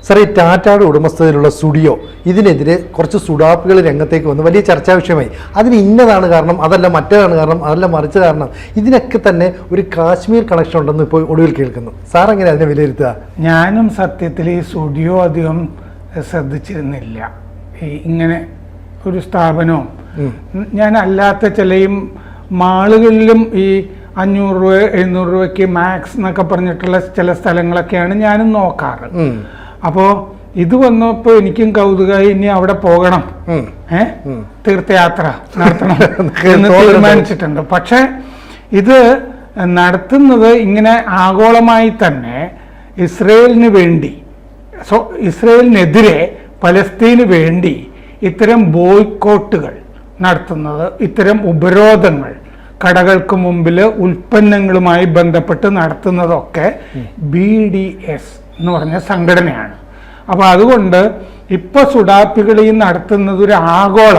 സാറേ, ടാറ്റയുടെ ഉടമസ്ഥതയിലുള്ള സ്റ്റുഡിയോ ഇതിനെതിരെ കുറച്ച് സുഡാപ്പുകൾ രംഗത്തേക്ക് വന്ന് വലിയ ചർച്ചാ വിഷയമായി. അതിന് ഇന്നതാണ് കാരണം, അതല്ല മറ്റേതാണ് കാരണം, അതല്ല മറിച്ച് കാരണം, ഇതിനൊക്കെ തന്നെ ഒരു കാശ്മീർ കണക്ഷൻ ഉണ്ടെന്ന് ഇപ്പോൾ ഒടുവിൽ കേൾക്കുന്നു. സാർ എങ്ങനെ അതിനെ വിലയിരുത്തുക? ഞാനും സത്യത്തിൽ ഈ സ്റ്റുഡിയോ അധികം ശ്രദ്ധിച്ചിരുന്നില്ല. ഇങ്ങനെ ഒരു സ്ഥാപനവും ഞാൻ അല്ലാത്ത ചിലയും മാളുകളിലും ഈ 500 രൂപ 700 രൂപയ്ക്ക് മാക്സ് എന്നൊക്കെ പറഞ്ഞിട്ടുള്ള ചില സ്ഥലങ്ങളൊക്കെയാണ് ഞാനും നോക്കാറ്. അപ്പോൾ ഇത് വന്നപ്പോൾ എനിക്കും കൗതുകമായി, ഇനി അവിടെ പോകണം, തീർത്ഥയാത്ര നടത്തണം എന്ന് തീരുമാനിച്ചിട്ടുണ്ട്. പക്ഷെ ഇത് നടത്തുന്നത് ഇങ്ങനെ ആഗോളമായി തന്നെ ഇസ്രയേലിന് വേണ്ടി, ഇസ്രയേലിനെതിരെ പലസ്തീന് വേണ്ടി ഇത്തരം ബോയ്ക്കോട്ടുകൾ നടത്തുന്നത്, ഇത്തരം ഉപരോധങ്ങൾ കടകൾക്ക് മുമ്പിൽ ഉൽപ്പന്നങ്ങളുമായി ബന്ധപ്പെട്ട് നടത്തുന്നതൊക്കെ BDS എന്ന് പറഞ്ഞ സംഘടനയാണ്. അപ്പോൾ അതുകൊണ്ട് ഇപ്പൊ സുഡാപ്പികൾ ഈ നടത്തുന്നത് ഒരു ആഗോള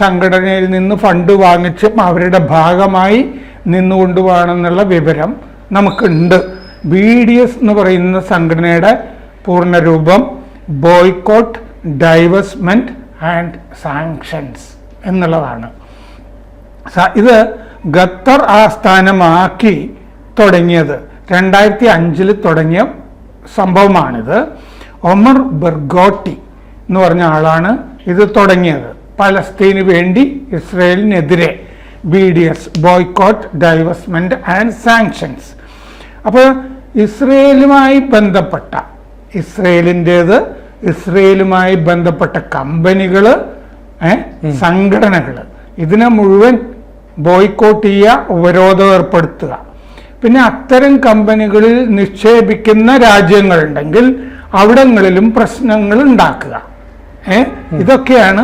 സംഘടനയിൽ നിന്ന് ഫണ്ട് വാങ്ങിച്ചും അവരുടെ ഭാഗമായി നിന്നുകൊണ്ടുപോകണമെന്നുള്ള വിവരം നമുക്കുണ്ട്. BDS എന്ന് പറയുന്ന സംഘടനയുടെ പൂർണ്ണരൂപം ബോയ്ക്കോട്ട്, ഡൈവേഴ്സ്മെന്റ് ആൻഡ് സാങ്ഷൻസ് എന്നുള്ളതാണ്. ഇത് ഖത്തർ ആസ്ഥാനമാക്കി തുടങ്ങിയത് 2005 തുടങ്ങിയ സംഭവമാണിത്. ഒമർ ബർഗോട്ടി എന്ന് പറഞ്ഞ ആളാണ് ഇത് തുടങ്ങിയത്. പലസ്തീന് വേണ്ടി ഇസ്രയേലിനെതിരെ BDS, ബോയ്ക്കോട്ട്, ഡൈവേഴ്സ്മെന്റ് ആൻഡ് സാങ്ഷൻസ്. അപ്പോൾ ഇസ്രയേലുമായി ബന്ധപ്പെട്ട, ഇസ്രയേലുമായി ബന്ധപ്പെട്ട കമ്പനികൾ, സംഘടനകൾ ഇതിനെ മുഴുവൻ ബോയ്ക്കോട്ട് ചെയ്യുക, ഉപരോധം ഏർപ്പെടുത്തുക. പിന്നെ അത്തരം കമ്പനികളിൽ നിക്ഷേപിക്കുന്ന രാജ്യങ്ങളുണ്ടെങ്കിൽ അവിടങ്ങളിലും പ്രശ്നങ്ങൾ ഉണ്ടാക്കുക. ഇതൊക്കെയാണ്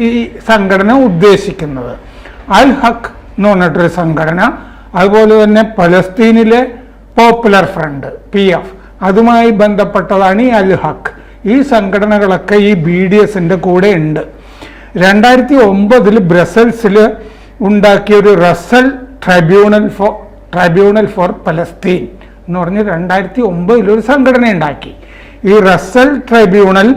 ഈ സംഘടന ഉദ്ദേശിക്കുന്നത്. അൽ ഹക്ക് എന്ന് പറഞ്ഞിട്ടൊരു സംഘടന, അതുപോലെ തന്നെ പലസ്തീനിലെ പോപ്പുലർ ഫ്രണ്ട് PF, അതുമായി ബന്ധപ്പെട്ടതാണ് ഈ അൽ ഹക്ക്. ഈ സംഘടനകളൊക്കെ ഈ BDSന്റെ കൂടെ ഉണ്ട്. 2009 ബ്രസൽസിൽ ഉണ്ടാക്കിയ ഒരു റസൽ ട്രൈബ്യൂണൽ ഫോർ പലസ്തീൻ എന്ന് പറഞ്ഞ് 2009 ഒരു സംഘടന ഉണ്ടാക്കി. ഈ Russell tribunal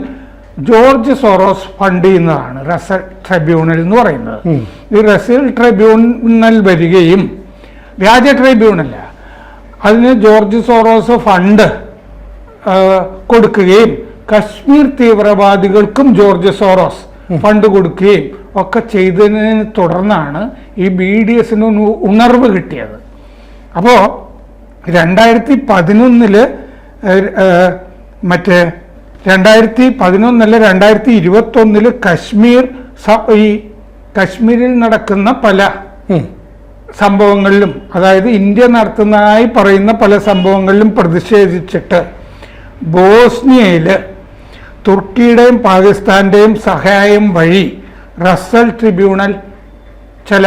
George Soros fund ചെയ്യുന്നതാണ്. റസൽ ട്രൈബ്യൂണൽ എന്ന് പറയുന്നത്. ഈ റസൽ ട്രൈബ്യൂണൽ വരികയും, വ്യാജ ട്രൈബ്യൂണല്ല, അതിന് ജോർജ് സോറോസ് ഫണ്ട് കൊടുക്കുകയും കശ്മീർ തീവ്രവാദികൾക്കും ജോർജ് സോറോസ് ഫണ്ട് കൊടുക്കുകയും ഒക്കെ ചെയ്തതിനെ തുടർന്നാണ് ഈ BDSന് ഉണർവ് കിട്ടിയത്. അപ്പോൾ 2011 2021 കശ്മീരിൽ നടക്കുന്ന പല സംഭവങ്ങളിലും, അതായത് ഇന്ത്യ നടത്തുന്നതായി പറയുന്ന പല സംഭവങ്ങളിലും പ്രതിഷേധിച്ചിട്ട് ബോസ്നിയയിൽ തുർക്കിയുടെയും പാകിസ്ഥാന്റെയും സഹായം വഴി റസൽ ട്രിബ്യൂണൽ ചില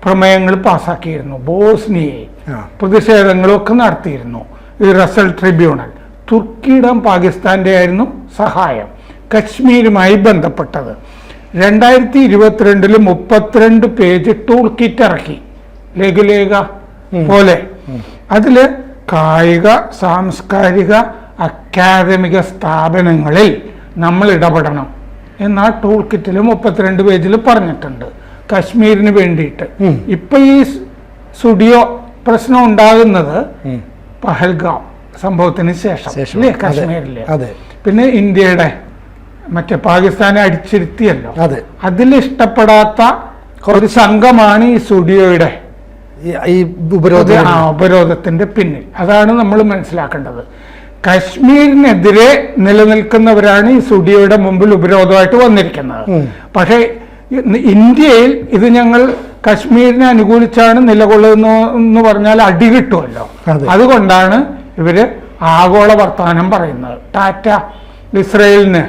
പ്രമേയങ്ങൾ പാസാക്കിയിരുന്നു. ബോസ്നിയയെ പ്രതിഷേധങ്ങളൊക്കെ നടത്തിയിരുന്നു ഈ റസൽ ട്രിബ്യൂണൽ. തുർക്കിയുടെയും പാകിസ്ഥാന്റെ ആയിരുന്നു സഹായം കശ്മീരുമായി ബന്ധപ്പെട്ടത്. 2022 32 പേജ് ടൂൾ കിറ്റ് ഇറക്കി, ലഘുലേഖ പോലെ. അതില് കായിക, സാംസ്കാരിക, അക്കാദമിക സ്ഥാപനങ്ങളിൽ നമ്മൾ ഇടപെടണം എന്നാ ടൂൾ കിറ്റിൽ 32 പേജിൽ പറഞ്ഞിട്ടുണ്ട് കശ്മീരിന് വേണ്ടിയിട്ട്. ഇപ്പൊ ഈ സ്റ്റുഡിയോ പ്രശ്നം ഉണ്ടാകുന്നത് പഹൽഗാം സംഭവത്തിന് ശേഷം അല്ലേ, കശ്മീരിലെ. പിന്നെ ഇന്ത്യയുടെ മറ്റേ പാകിസ്ഥാനെ അടിച്ചിരുത്തിയല്ലോ, അതിലിഷ്ടപ്പെടാത്ത ഒരു സംഘമാണ് ഈ സ്റ്റുഡിയോയുടെ ഉപരോധത്തിന്റെ പിന്നിൽ. അതാണ് നമ്മൾ മനസ്സിലാക്കേണ്ടത്. കശ്മീരിനെതിരെ നിലനിൽക്കുന്നവരാണ് ഈ സ്റ്റുഡിയോയുടെ മുമ്പിൽ ഉപരോധമായിട്ട് വന്നിരിക്കുന്നത്. പക്ഷേ ഇന്ത്യയിൽ ഇത് ഞങ്ങൾ കശ്മീരിനെ അനുകൂലിച്ചാണ് നിലകൊള്ളുന്നു പറഞ്ഞാൽ അടി കിട്ടുമല്ലോ. അതുകൊണ്ടാണ് ഇവര് ആഗോള വർത്തമാനം പറയുന്നത്. ടാറ്റ ഇസ്രയേലിന്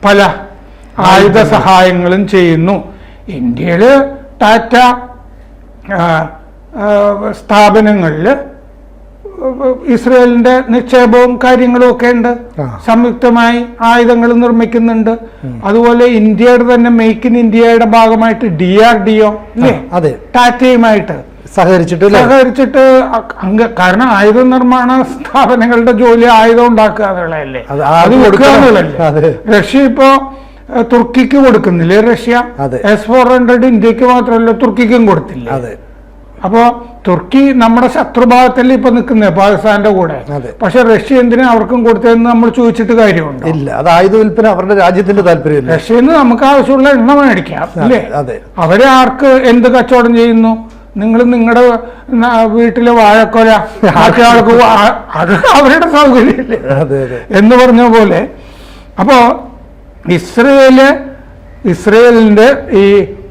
പല ആയുധ സഹായങ്ങളും ചെയ്യുന്നു. ഇന്ത്യയില് ടാറ്റ സ്ഥാപനങ്ങളിൽ ഇസ്രയേലിന്റെ നിക്ഷേപവും കാര്യങ്ങളും ഒക്കെ ഉണ്ട്. സംയുക്തമായി ആയുധങ്ങൾ നിർമ്മിക്കുന്നുണ്ട്. അതുപോലെ ഇന്ത്യയുടെ തന്നെ മേക്ക് ഇൻ ഇന്ത്യയുടെ ഭാഗമായിട്ട് DRDO അല്ലേ, ടാറ്റയുമായിട്ട് സഹകരിച്ചിട്ട് കാരണം ആയുധ നിർമ്മാണ സ്ഥാപനങ്ങളുടെ ജോലി ആയുധം ഉണ്ടാക്കുക എന്നുള്ളതല്ലേ, അത് കൊടുക്കുക എന്നുള്ളതല്ലേ. റഷ്യ ഇപ്പോ തുർക്കിക്ക് കൊടുക്കുന്നില്ലേ? റഷ്യ S-400 ഇന്ത്യക്ക് മാത്രമല്ല തുർക്കിക്കും കൊടുത്തില്ല. അപ്പോ തുർക്കി നമ്മുടെ ശത്രുഭാഗത്തല്ലേ ഇപ്പൊ നിൽക്കുന്നത് പാകിസ്ഥാന്റെ കൂടെ. പക്ഷെ റഷ്യ എന്തിനാ അവർക്കും കൊടുത്തതെന്ന് നമ്മൾ ചോദിച്ചിട്ട് കാര്യമുണ്ട്? ഇല്ല, അത് ആയുധ വിൽപ്പന അവരുടെ രാജ്യത്തിന്റെ താല്പര്യം. റഷ്യയിൽ നിന്ന് നമുക്ക് ആവശ്യമുള്ള എണ്ണ മേടിക്കാം അല്ലേ? അവരെ ആർക്ക് എന്ത് കച്ചവടം ചെയ്യുന്നു? നിങ്ങൾ നിങ്ങളുടെ വീട്ടിലെ വാഴക്കൊല ആൾക്ക് അത് അവരുടെ സൗകര്യമില്ലേ എന്ന് പറഞ്ഞ പോലെ. അപ്പോ ഇസ്രയേലിന്റെ ഈ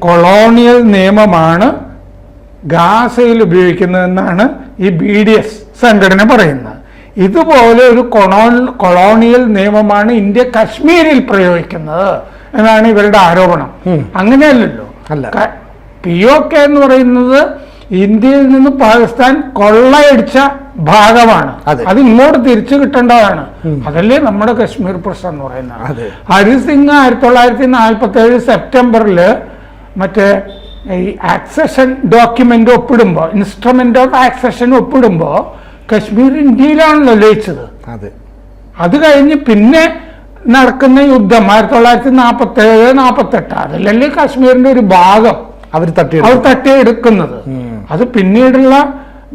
കൊളോണിയൽ നിയമമാണ് ഗാസയിൽ ഉപയോഗിക്കുന്നതെന്നാണ് ഈ BDS സംഘടന പറയുന്നത്. ഇതുപോലെ ഒരു കൊളോണിയൽ നിയമമാണ് ഇന്ത്യ കശ്മീരിൽ പ്രയോഗിക്കുന്നത് എന്നാണ് ഇവരുടെ ആരോപണം. അങ്ങനെയല്ലല്ലോ. POK എന്ന് പറയുന്നത് ഇന്ത്യയിൽ നിന്ന് പാകിസ്ഥാൻ കൊള്ളയടിച്ച ഭാഗമാണ്. അത് ഇങ്ങോട്ട് തിരിച്ചു കിട്ടേണ്ടതാണ്. അതല്ലേ നമ്മുടെ കശ്മീർ പ്രശ്നം എന്ന് പറയുന്നത്. ഹരിസിംഗ് 1947 സെപ്റ്റംബറിൽ മറ്റേ ഈ ആക്സഷൻ ഡോക്യുമെന്റ് ഒപ്പിടുമ്പോ, ഇൻസ്ട്രുമെന്റ് ഓഫ് ആക്സഷൻ ഒപ്പിടുമ്പോ കശ്മീർ ഇന്ത്യയിലാണല്ലോ ലയിച്ചത്. അത് കഴിഞ്ഞ് പിന്നെ നടക്കുന്ന യുദ്ധം 1947-48 അതിലല്ലേ കശ്മീരിന്റെ ഒരു ഭാഗം അവർ തട്ടിയെടുക്കുന്നത്. അത് പിന്നീടുള്ള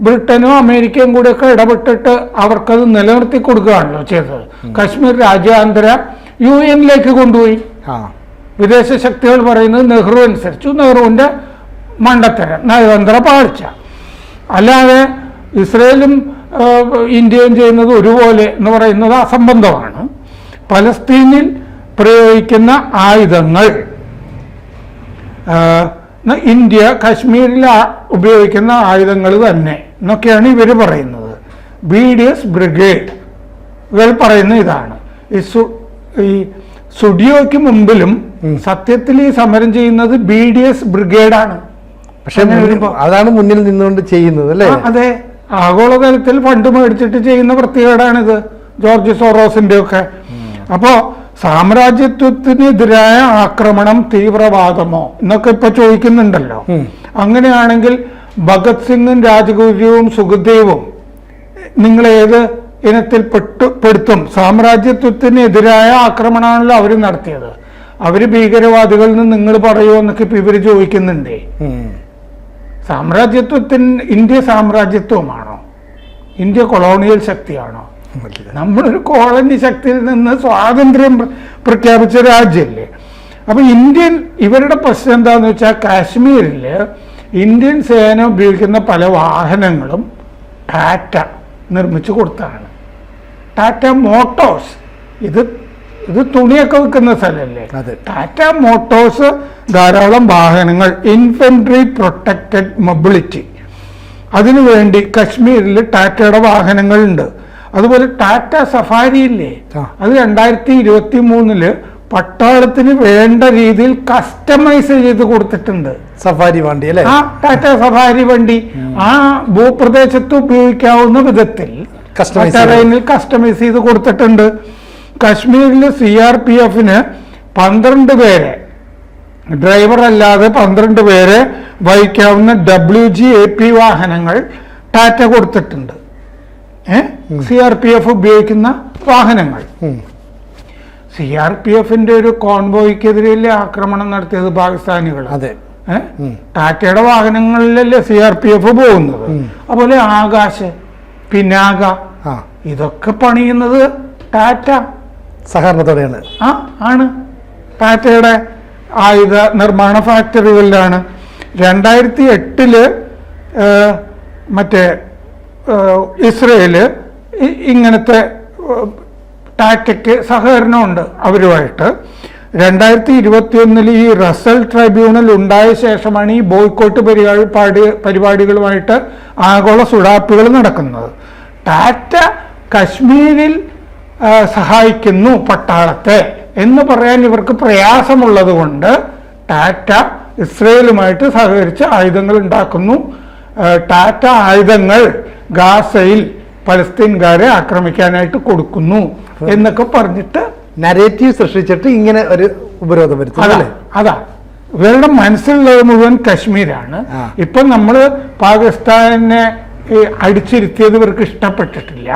ബ്രിട്ടനും അമേരിക്കയും കൂടെയൊക്കെ ഇടപെട്ടിട്ട് അവർക്കത് നിലനിർത്തി കൊടുക്കുകയാണല്ലോ ചെയ്തത്. കശ്മീർ രാജ്യാന്തര UN-ലേക്ക് കൊണ്ടുപോയി. വിദേശ ശക്തികൾ പറയുന്നത് നെഹ്റു അനുസരിച്ചു. നെഹ്റുവിന്റെ മണ്ടത്തരം, നയതന്ത്ര പാഴ്ച. അല്ലാതെ ഇസ്രയേലും ഇന്ത്യയും ചെയ്യുന്നത് ഒരുപോലെ എന്ന് പറയുന്നത് അസംബന്ധമാണ്. പലസ്തീനിൽ പ്രയോഗിക്കുന്ന ആയുധങ്ങൾ ഇന്ത്യ കശ്മീരിൽ ഉപയോഗിക്കുന്ന ആയുധങ്ങൾ തന്നെ എന്നൊക്കെയാണ് ഇവർ പറയുന്നത്. BDS ബ്രിഗേഡ് ഇവർ പറയുന്ന ഇതാണ്. ഈ സുഡിയോയ്ക്ക് മുമ്പിലും സത്യത്തിൽ ഈ സമരം ചെയ്യുന്നത് BDS ബ്രിഗേഡാണ്. പക്ഷെ അതാണ് മുന്നിൽ നിന്നുകൊണ്ട് ചെയ്യുന്നത് അല്ലേ? അതെ, ആഗോളതലത്തിൽ ഫണ്ട് മേടിച്ചിട്ട് ചെയ്യുന്ന വൃത്തികേടാണിത്, ജോർജ് സോറോസിന്റെ ഒക്കെ. അപ്പോ സാമ്രാജ്യത്വത്തിനെതിരായ ആക്രമണം തീവ്രവാദമോ എന്നൊക്കെ ഇപ്പൊ ചോദിക്കുന്നുണ്ടല്ലോ. അങ്ങനെയാണെങ്കിൽ ഭഗത് സിംഗും രാജഗുരുവും സുഖദേവും നിങ്ങൾ ഏത് ഇനത്തിൽ പെടുത്തും? സാമ്രാജ്യത്വത്തിനെതിരായ ആക്രമണമാണല്ലോ അവർ നടത്തിയത്. അവര് ഭീകരവാദികളിൽ നിന്ന് നിങ്ങൾ പറയുമോ എന്നൊക്കെ ഇപ്പൊ ഇവര് ചോദിക്കുന്നുണ്ടേ. ഇന്ത്യ സാമ്രാജ്യത്വമാണോ? ഇന്ത്യ കൊളോണിയൽ ശക്തിയാണോ? നമ്മളൊരു കോളനി ശക്തിയിൽ നിന്ന് സ്വാതന്ത്ര്യം പ്രഖ്യാപിച്ച രാജ്യമല്ലേ. അപ്പൊ ഇവരുടെ പ്രശ്നം എന്താന്ന് വെച്ചാൽ കാശ്മീരില് ഇന്ത്യൻ സേന ഉപയോഗിക്കുന്ന പല വാഹനങ്ങളും ടാറ്റ നിർമ്മിച്ചു കൊടുത്താണ്. ടാറ്റ മോട്ടോഴ്സ്, ഇത് തുണിയൊക്കെ വിൽക്കുന്ന സ്ഥലമല്ലേ. ടാറ്റ മോട്ടോഴ്സ് ധാരാളം വാഹനങ്ങൾ, ഇൻഫൻട്രി പ്രൊട്ടക്റ്റഡ് മൊബിലിറ്റി, അതിനുവേണ്ടി കശ്മീരിൽ ടാറ്റയുടെ വാഹനങ്ങളുണ്ട്. അതുപോലെ ടാറ്റ സഫാരി ഇല്ലേ, അത് 2023 പട്ടാളത്തിന് വേണ്ട രീതിയിൽ കസ്റ്റമൈസ് ചെയ്ത് കൊടുത്തിട്ടുണ്ട്. സഫാരി വണ്ടി അല്ലേ? ടാറ്റ സഫാരി വണ്ടി ആ ഭൂപ്രദേശത്ത് ഉപയോഗിക്കാവുന്ന വിധത്തിൽ കസ്റ്റമൈസ് ചെയ്ത് കൊടുത്തിട്ടുണ്ട്. കശ്മീരിൽ CRPFന് 12 പേരെ, ഡ്രൈവർ അല്ലാതെ 12 പേരെ വഹിക്കാവുന്ന WG-AP വാഹനങ്ങൾ ടാറ്റ കൊടുത്തിട്ടുണ്ട്. CRPF ഉപയോഗിക്കുന്ന വാഹനങ്ങൾ. CRPFന്റെ ഒരു കോൺവോയ്ക്കെതിരെയല്ലേ ആക്രമണം നടത്തിയത് പാകിസ്ഥാനികൾ? ടാറ്റയുടെ വാഹനങ്ങളിലല്ലേ CRPF പോകുന്നത്. അതുപോലെ ആകാശ്, പിനാക, ഇതൊക്കെ പണിയുന്നത് ടാറ്റ സഹകരണത്തോടെയാണ്. ആണ് ടാറ്റയുടെ ആയുധ നിർമ്മാണ ഫാക്ടറികളിലാണ്. 2008 മറ്റേ ഇസ്രയേല് ഇങ്ങനത്തെ ടാറ്റയ്ക്ക് സഹകരണമുണ്ട് അവരുമായിട്ട്. 2021 ഈ റസൽ ട്രൈബ്യൂണൽ ഉണ്ടായ ശേഷമാണ് ഈ ബോയ്ക്കോട്ട് പരിപാടികളുമായിട്ട് ആഗോള സുഡാപ്പുകൾ നടക്കുന്നത്. ടാറ്റ കശ്മീരിൽ സഹായിക്കുന്നു പട്ടാളത്തെ എന്ന് പറയാൻ ഇവർക്ക് പ്രയാസമുള്ളത് കൊണ്ട് ടാറ്റ ഇസ്രയേലുമായിട്ട് സഹകരിച്ച് ആയുധങ്ങൾ ഉണ്ടാക്കുന്നു. ടാറ്റ ആയുധങ്ങൾ ഗാസയിൽ പലസ്തീൻകാരെ ആക്രമിക്കാനായിട്ട് കൊടുക്കുന്നു എന്നൊക്കെ പറഞ്ഞിട്ട് നരേറ്റീവ് സൃഷ്ടിച്ചിട്ട് ഇങ്ങനെ ഒരു ഉപരോധം വരുത്തും. അതാ ഇവരുടെ മനസ്സിലുള്ളത് മുഴുവൻ കശ്മീരാണ്. ഇപ്പൊ നമ്മൾ പാകിസ്ഥാനെ അടിച്ചിരുത്തിയത് ഇവർക്ക് ഇഷ്ടപ്പെട്ടിട്ടില്ല.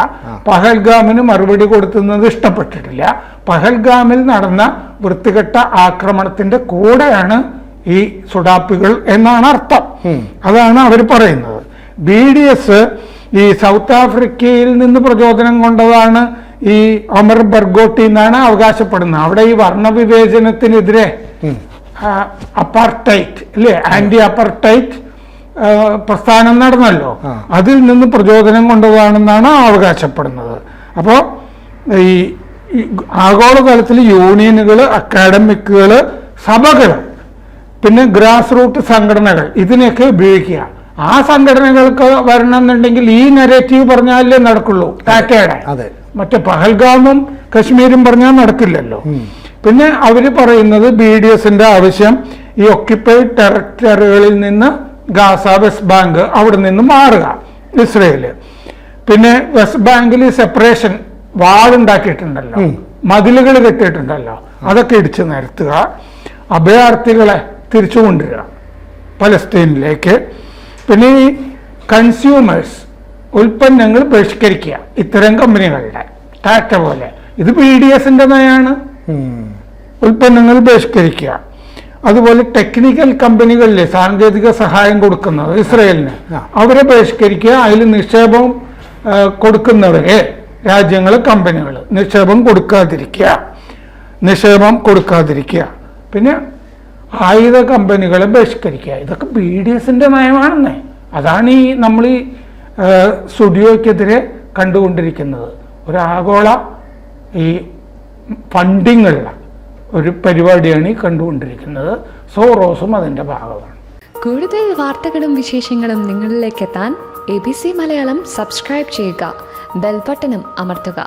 പഹൽഗാമിന് മറുപടി കൊടുത്തുന്നത് ഇഷ്ടപ്പെട്ടിട്ടില്ല. പഹൽഗാമിൽ നടന്ന വൃത്തികെട്ട ആക്രമണത്തിന്റെ കൂടെയാണ് ഈ സുഡാപ്പികൾ എന്നാണ് അർത്ഥം. അതാണ് അവർ പറയുന്നത്. BDS ഈ സൗത്ത് ആഫ്രിക്കയിൽ നിന്ന് പ്രചോദനം കൊണ്ടതാണ് ഈ ഒമർ ബർഗോട്ടി എന്നാണ് അവകാശപ്പെടുന്നത്. അവിടെ ഈ വർണ്ണവിവേചനത്തിനെതിരെ അപ്പാർട്ടൈറ്റ് അല്ലേ, ആന്റി അപ്പാർട്ടൈറ്റ് പ്രസ്ഥാനം നടന്നല്ലോ, അതിൽ നിന്ന് പ്രചോദനം കൊണ്ടതാണെന്നാണ് അവകാശപ്പെടുന്നത്. അപ്പോൾ ഈ ആഗോളതലത്തിൽ യൂണിയനുകൾ, അക്കാഡമിക്കുകൾ, സഭകൾ, പിന്നെ ഗ്രാസ് റൂട്ട് സംഘടനകൾ ഇതിനെയൊക്കെ ഉപയോഗിക്കുക. ആ സംഘടനകൾക്ക് വരണമെന്നുണ്ടെങ്കിൽ ഈ നെറേറ്റീവ് പറഞ്ഞാലേ നടക്കുള്ളൂ. ടാറ്റയുടെ മറ്റേ പഹൽഗാമും കശ്മീരും പറഞ്ഞാൽ നടക്കില്ലല്ലോ. പിന്നെ അവര് പറയുന്നത് BDSന്റെ ആവശ്യം ഈ ഒക്യുപ്പൈഡ് ടെറിട്ടറികളിൽ നിന്ന് ഗാസ, വെസ്റ്റ് ബാങ്ക് അവിടെ നിന്ന് മാറുക, ഇസ്രയേല്. പിന്നെ വെസ്റ്റ് ബാങ്കിൽ സെപ്പറേഷൻ വാളുണ്ടാക്കിയിട്ടുണ്ടല്ലോ, മതിലുകൾ കെട്ടിയിട്ടുണ്ടല്ലോ, അതൊക്കെ ഇടിച്ചു നിരത്തുക, അഭയാർത്ഥികളെ തിരിച്ചു കൊണ്ടുവരിക പലസ്തീനിലേക്ക്. പിന്നെ ഈ കൺസ്യൂമേഴ്സ് ഉൽപ്പന്നങ്ങൾ ബഹിഷ്കരിക്കുക ഇത്തരം കമ്പനികളുടെ, ടാറ്റ പോലെ. ഇത് BDSന്റെ നയാണ്, ഉൽപ്പന്നങ്ങൾ ബഹിഷ്കരിക്കുക. അതുപോലെ ടെക്നിക്കൽ കമ്പനികളിലെ സാങ്കേതിക സഹായം കൊടുക്കുന്നത് ഇസ്രയേലിന്, അവരെ ബഹിഷ്കരിക്കുക. അതിൽ നിക്ഷേപം കൊടുക്കുന്നവരെ രാജ്യങ്ങൾ, കമ്പനികൾ നിക്ഷേപം കൊടുക്കാതിരിക്കുക. പിന്നെ ആയുധ കമ്പനികളെ ബഹിഷ്കരിക്കുക. ഇതൊക്കെ BDSന്റെ നയമാണെന്നേ. അതാണ് ഈ നമ്മൾ ഈ സ്റ്റുഡിയോയ്ക്കെതിരെ കണ്ടുകൊണ്ടിരിക്കുന്നത്. ഒരു ആഗോള ഈ ഫണ്ടിങ്ങുള്ള ഒരു പരിപാടിയാണ് ഈ കണ്ടുകൊണ്ടിരിക്കുന്നത്. സോറോസും അതിൻ്റെ ഭാഗമാണ്. കൂടുതൽ വാർത്തകളും വിശേഷങ്ങളും നിങ്ങളിലേക്ക് എത്താൻ ABC മലയാളം സബ്സ്ക്രൈബ് ചെയ്യുക, ബെൽ ബട്ടണും അമർത്തുക.